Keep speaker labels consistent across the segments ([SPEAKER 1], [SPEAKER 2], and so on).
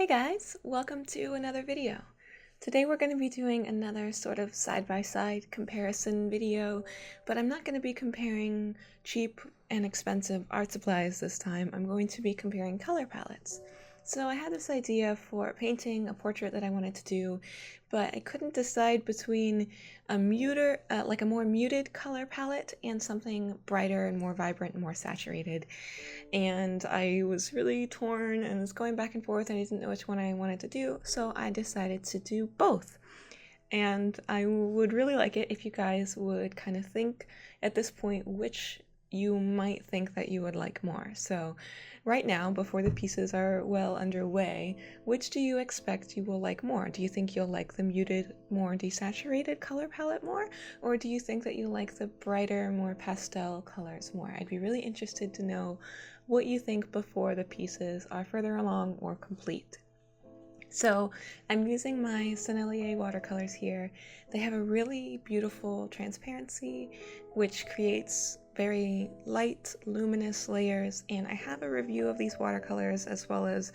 [SPEAKER 1] Hey guys, welcome to another video. Today we're going to be doing another sort of side-by-side comparison video, but I'm not going to be comparing cheap and expensive art supplies this time. I'm going to be comparing color palettes. So I had this idea for painting a portrait that I wanted to do, but I couldn't decide between a more muted color palette and something brighter and more vibrant and more saturated. And I was really torn and was going back and forth and I didn't know which one I wanted to do, so I decided to do both. And I would really like it if you guys would kind of think at this point which you might think that you would like more. So right now, before the pieces are well underway, which do you expect you will like more? Do you think you'll like the muted, more desaturated color palette more? Or do you think that you like the brighter, more pastel colors more? I'd be really interested to know what you think before the pieces are further along or complete. So I'm using my Sennelier watercolors here. They have a really beautiful transparency, which creates very light, luminous layers, and I have a review of these watercolors as well as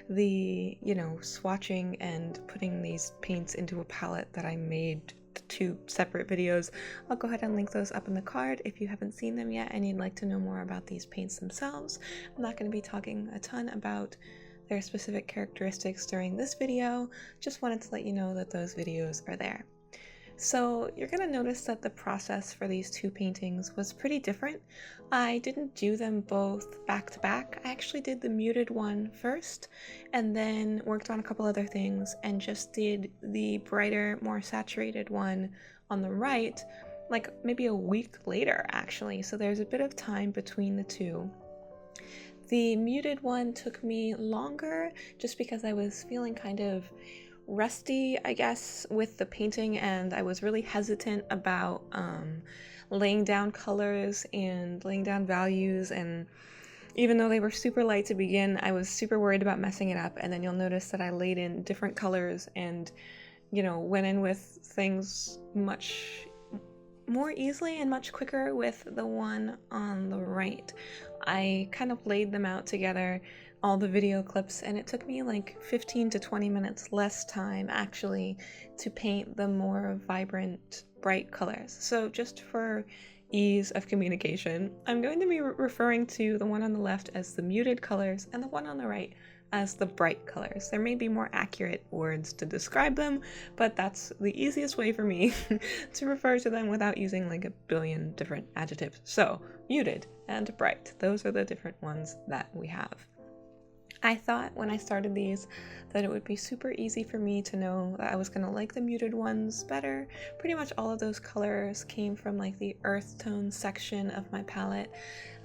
[SPEAKER 1] the, swatching and putting these paints into a palette that I made 2 separate videos. I'll go ahead and link those up in the card if you haven't seen them yet and you'd like to know more about these paints themselves. I'm not going to be talking a ton about their specific characteristics during this video, just wanted to let you know that those videos are there. So you're going to notice that the process for these 2 paintings was pretty different. I didn't do them both back to back. I actually did the muted one first and then worked on a couple other things and just did the brighter, more saturated one on the right, like maybe a week later actually. So there's a bit of time between the 2. The muted one took me longer just because I was feeling kind of rusty, I guess, with the painting, and I was really hesitant about laying down colors and laying down values, and even though they were super light to begin, I was super worried about messing it up. And then you'll notice that I laid in different colors and, went in with things much more easily and much quicker with the one on the right. I kind of laid them out together, all the video clips, and it took me like 15 to 20 minutes less time actually to paint the more vibrant, bright colors. So just for ease of communication, I'm going to be referring to the one on the left as the muted colors and the one on the right as the bright colors. There may be more accurate words to describe them, but that's the easiest way for me to refer to them without using like a billion different adjectives. So, muted and bright, those are the different ones that we have. I thought when I started these that it would be super easy for me to know that I was going to like the muted ones better. Pretty much all of those colors came from like the earth tone section of my palette.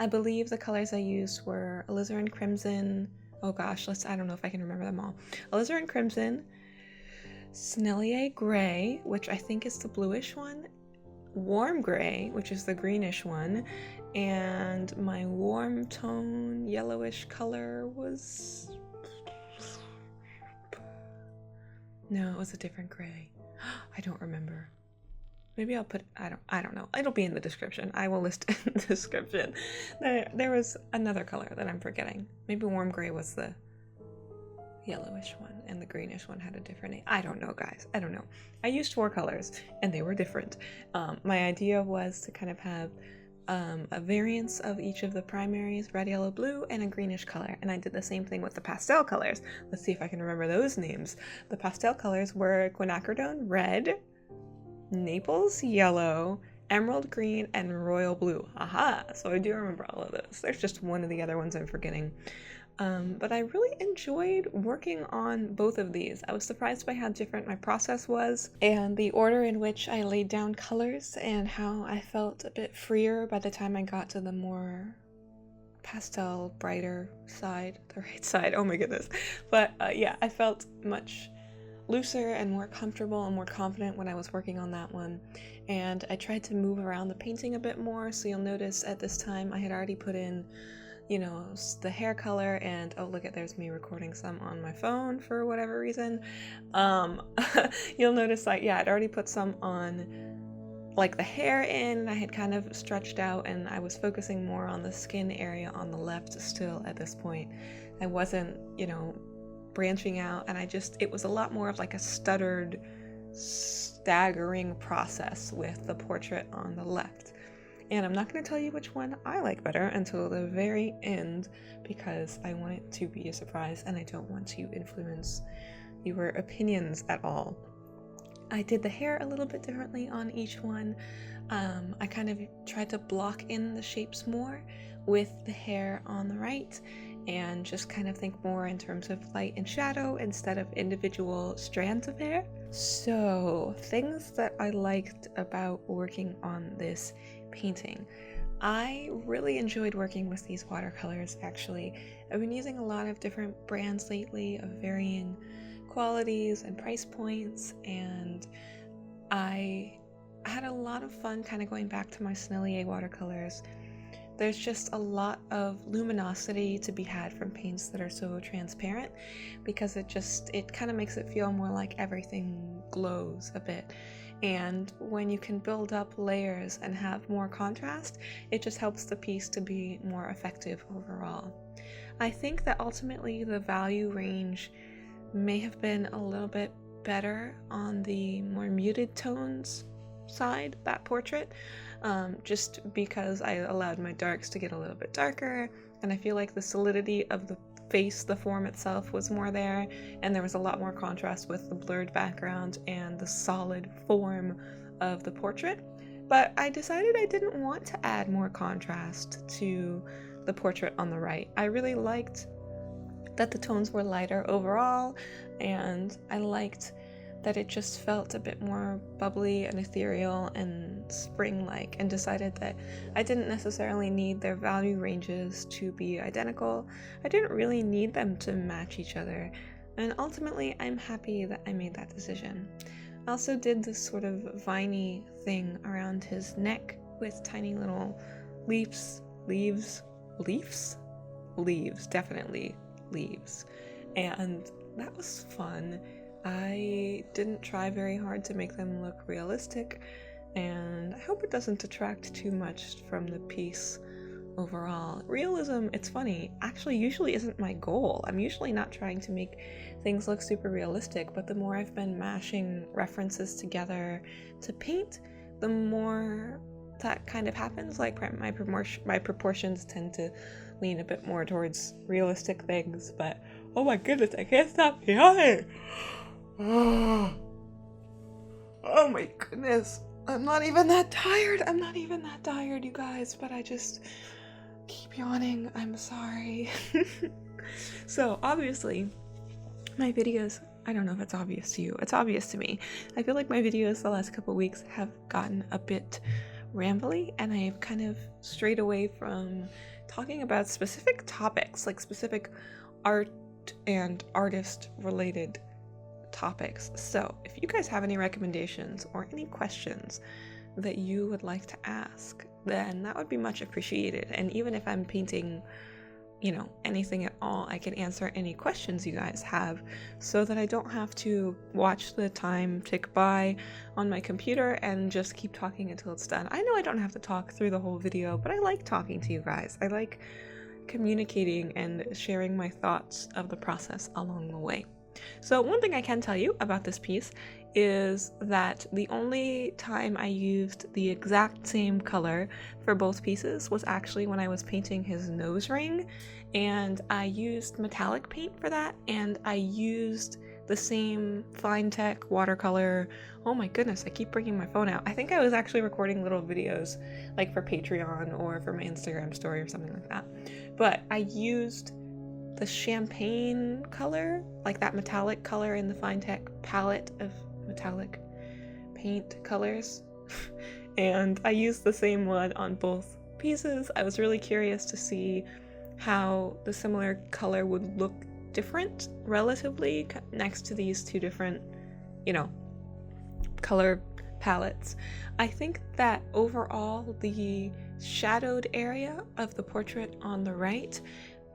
[SPEAKER 1] I believe the colors I used were alizarin crimson, oh gosh, I don't know if I can remember them all. Alizarin crimson, Sennelier gray, which I think is the bluish one, warm gray, which is the greenish one, and my warm tone yellowish color was... No, it was a different gray. I don't remember. Maybe I'll put, I don't know. It'll be in the description. I will list it in the description. There was another color that I'm forgetting. Maybe warm gray was the yellowish one and the greenish one had a different name. I don't know, guys. I don't know. I used 4 colors and they were different. My idea was to kind of have a variance of each of the primaries, red, yellow, blue, and a greenish color. And I did the same thing with the pastel colors. Let's see if I can remember those names. The pastel colors were quinacridone red, Naples yellow, emerald green, and royal blue. Aha! So I do remember all of those. There's just one of the other ones I'm forgetting. But I really enjoyed working on both of these. I was surprised by how different my process was and the order in which I laid down colors and how I felt a bit freer by the time I got to the more pastel, brighter side, the right side. Oh my goodness. But yeah, I felt much looser and more comfortable and more confident when I was working on that one. And I tried to move around the painting a bit more, so you'll notice at this time I had already put in, the hair color, and oh look, there's me recording some on my phone for whatever reason. You'll notice that, yeah, I'd already put some on like the hair in. I had kind of stretched out and I was focusing more on the skin area on the left still at this point. I wasn't, branching out, and it was a lot more of like a stuttered, staggering process with the portrait on the left. And I'm not going to tell you which one I like better until the very end, because I want it to be a surprise and I don't want to influence your opinions at all. I did the hair a little bit differently on each one. I kind of tried to block in the shapes more with the hair on the right, and just kind of think more in terms of light and shadow instead of individual strands of hair. So, things that I liked about working on this painting. I really enjoyed working with these watercolors, actually. I've been using a lot of different brands lately of varying qualities and price points, and I had a lot of fun kind of going back to my Sennelier watercolors. There's just a lot of luminosity to be had from paints that are so transparent, because it kind of makes it feel more like everything glows a bit. And when you can build up layers and have more contrast, it just helps the piece to be more effective overall. I think that ultimately the value range may have been a little bit better on the more muted tones side, that portrait, just because I allowed my darks to get a little bit darker, and I feel like the solidity of the face, the form itself, was more there, and there was a lot more contrast with the blurred background and the solid form of the portrait. But I decided I didn't want to add more contrast to the portrait on the right. I really liked that the tones were lighter overall, and I liked that it just felt a bit more bubbly and ethereal and spring-like, and decided that I didn't necessarily need their value ranges to be identical. I didn't really need them to match each other, and ultimately I'm happy that I made that decision. I also did this sort of viney thing around his neck with tiny little leaves, definitely leaves, and that was fun. I didn't try very hard to make them look realistic, and I hope it doesn't detract too much from the piece overall. Realism, it's funny, actually usually isn't my goal. I'm usually not trying to make things look super realistic, but the more I've been mashing references together to paint, the more that kind of happens. Like my proportions tend to lean a bit more towards realistic things, but oh my goodness, I can't stop yawning. Oh my goodness, I'm not even that tired, you guys, but I just keep yawning. I'm sorry. So obviously my videos, I don't know if it's obvious to you, it's obvious to me. I feel like my videos the last couple weeks have gotten a bit rambly, and I've kind of strayed away from talking about specific topics, like specific art and artist related topics. So if you guys have any recommendations or any questions that you would like to ask, then that would be much appreciated. And even if I'm painting, anything at all, I can answer any questions you guys have, so that I don't have to watch the time tick by on my computer and just keep talking until it's done. I know I don't have to talk through the whole video, but I like talking to you guys. I like communicating and sharing my thoughts of the process along the way. So one thing I can tell you about this piece is that the only time I used the exact same color for both pieces was actually when I was painting his nose ring, and I used metallic paint for that, and I used the same fine tech watercolor. Oh my goodness, I keep bringing my phone out. I think I was actually recording little videos like for Patreon or for my Instagram story or something like that, but I used the champagne color, like that metallic color in the fine tech palette of metallic paint colors, and I used the same one on both pieces. I was really curious to see how the similar color would look different relatively next to these two different, color palettes. I think that overall the shadowed area of the portrait on the right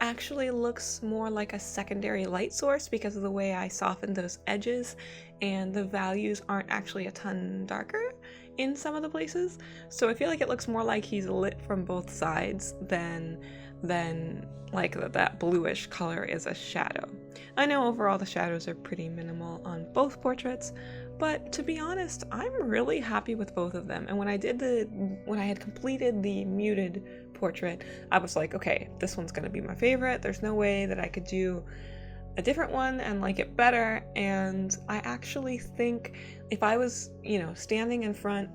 [SPEAKER 1] actually looks more like a secondary light source because of the way I softened those edges, and the values aren't actually a ton darker in some of the places. So I feel like it looks more like he's lit from both sides than then like that bluish color is a shadow. I know overall the shadows are pretty minimal on both portraits, but to be honest, I'm really happy with both of them. And when I had completed the muted portrait, I was like, okay, this one's gonna be my favorite. There's no way that I could do a different one and like it better. And I actually think if I was, standing in front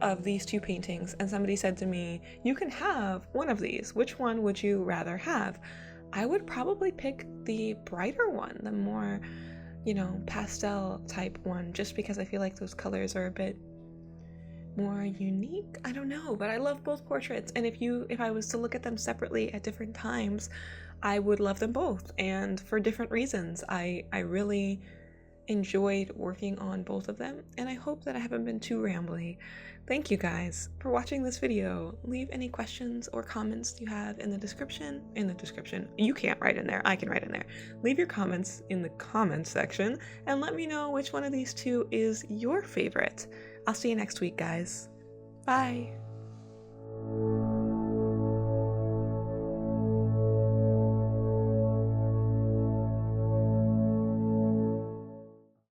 [SPEAKER 1] of these two paintings and somebody said to me, you can have one of these, which one would you rather have? I would probably pick the brighter one, the more, pastel type one, just because I feel like those colors are a bit more unique. I don't know, but I love both portraits. And if I was to look at them separately at different times, I would love them both, and for different reasons. I really enjoyed working on both of them, and I hope that I haven't been too rambly. Thank you guys for watching this video. Leave any questions or comments you have in the description. You can't write in there, I can write in there. Leave your comments in the comments section and let me know which one of these two is your favorite. I'll see you next week, guys. Bye.